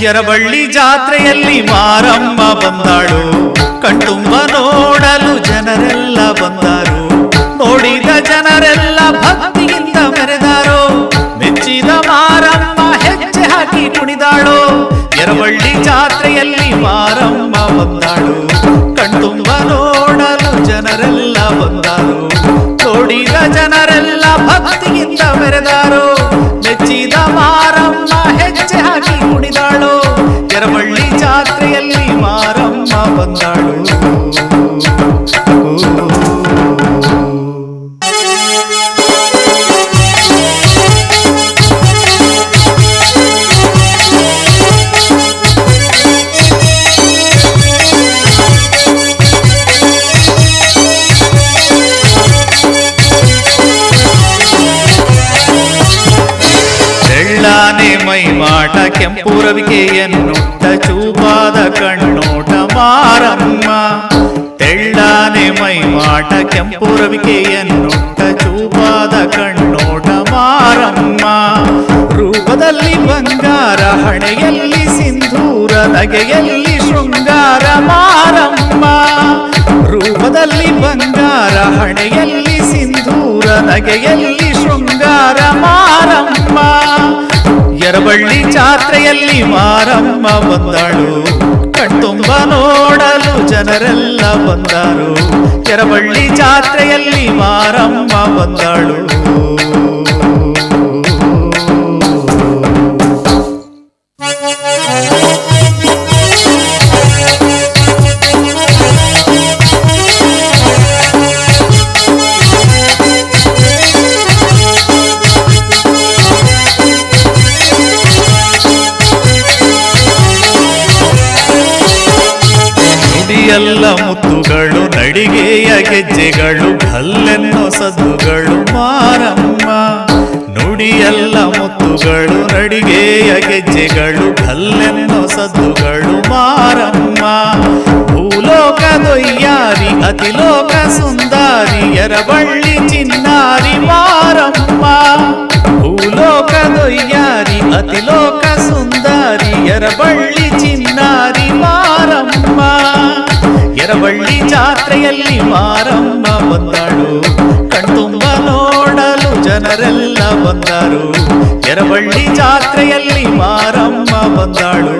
ಯರಬಳ್ಳಿ ಜಾತ್ರೆಯಲ್ಲಿ ಮಾರಮ್ಮ ಬಂದಾಳು, ಕಣ್ತುಂಬ ನೋಡಲು ಜನರೆಲ್ಲ ಬಂದಾರು. ನೋಡಿದ ಜನರೆಲ್ಲ ಭಕ್ತಿಯಿಂದ ಮೆರೆದಾರೋ, ಮೆಚ್ಚಿದ ಮಾರಮ್ಮ ಹೆಜ್ಜೆ ಹಾಕಿ ಕುಣಿದಾಳು. ಯರಬಳ್ಳಿ ಜಾತ್ರೆಯಲ್ಲಿ ಮಾರಮ್ಮ ಬಂದಾಳು, ಕಣ್ತುಂಬ ನೋಡಲು ಜನರೆಲ್ಲ ಬಂದಾರು. ನೋಡಿದ ಜನರೆಲ್ಲ ಭಕ್ತಿಯಿಂದ ಮೆರೆದಾರೋ, ಮೆಚ್ಚಿದ ಮಾರಮ್ಮ ಹೆಜ್ಜೆ ಹಾಕಿ ಕುಣಿದಾಳು. ಯರಬಳ್ಳಿ ಜಾತ್ರೆಯಲ್ಲಿ ಮಾರಮ್ಮ ಬಂದಾಳು. ತೆಳ್ಳಾನೆ ಮೈಮಾಟ ಕೆಂಪು ರವಿಕೆಯನ್ನುಟ್ಟ ಚೂಪಾದ ಕಣ್ಣೋಟ ಮಾರಮ್ಮ. ತೆಳ್ಳಾನೆ ಮೈಮಾಟ ಕೆಂಪು ರವಿಕೆಯನ್ನುಟ್ಟ ಚೂಪಾದ ಕಣ್ಣೋಟ ಮಾರಮ್ಮ. ರೂಪದಲ್ಲಿ ಬಂಗಾರ, ಹಣೆಯಲ್ಲಿ ಸಿಂಧೂರ, ನಗೆಯಲ್ಲಿ ಶೃಂಗಾರ ಮಾರಮ್ಮ. ರೂಪದಲ್ಲಿ ಬಂಗಾರ, ಹಣೆಯಲ್ಲಿ ಸಿಂಧೂರ, ನಗೆಯಲ್ಲಿ ಶೃಂಗಾರ ಮಾರಮ್ಮ. ಯರಬಳ್ಳಿ ಜಾತ್ರೆಯಲ್ಲಿ ಮಾರಮ್ಮ ಬಂದಾಳು, ಕಣ್ತುಂಬ ನೋಡಲು ಜನರೆಲ್ಲ ಬಂದಾರು. ಯರಬಳ್ಳಿ ಜಾತ್ರೆಯಲ್ಲಿ ಮಾರಮ್ಮ ಬಂದಾಳು. ಎಲ್ಲ ಮುತ್ತುಗಳು, ನಡಿಗೆಯ ಗೆಜ್ಜೆಗಳು, ಭಲ್ಲೆನ್ನೋ ಸದ್ದುಗಳು ಮಾರಮ್ಮ. ನುಡಿಯಲ್ಲ ಮುತ್ತುಗಳು, ನಡಿಗೆಯ ಗೆಜ್ಜೆಗಳು, ಭಲ್ಲೆನ್ನೋ ಸದ್ದುಗಳು ಮಾರಮ್ಮ. ಭೂಲೋಕದೊಯ್ಯಾರಿ, ಅತಿಲೋಕ ಸುಂದಾರಿ, ಯರಬಳ್ಳಿ ಚಿನ್ನಾರಿ ಮಾರಮ್ಮ. ಭೂಲೋಕದೊಯ್ಯಾರಿ, ಅತಿಲೋಕ ಸುಂದಾರಿ, ಯರಬಳ್ಳಿ ಚಿನ್ನಾರಿ ಮಾರಮ್ಮ. ಯರಬಳ್ಳಿ ಜಾತ್ರೆಯಲ್ಲಿ ಮಾರಮ್ಮ ಬಂದಾಳು, ಕಣ್ತುಂಬ ನೋಡಲು ಜನರೆಲ್ಲ ಬಂದಾರು. ಯರಬಳ್ಳಿ ಜಾತ್ರೆಯಲ್ಲಿ ಮಾರಮ್ಮ ಬಂದಾಳು.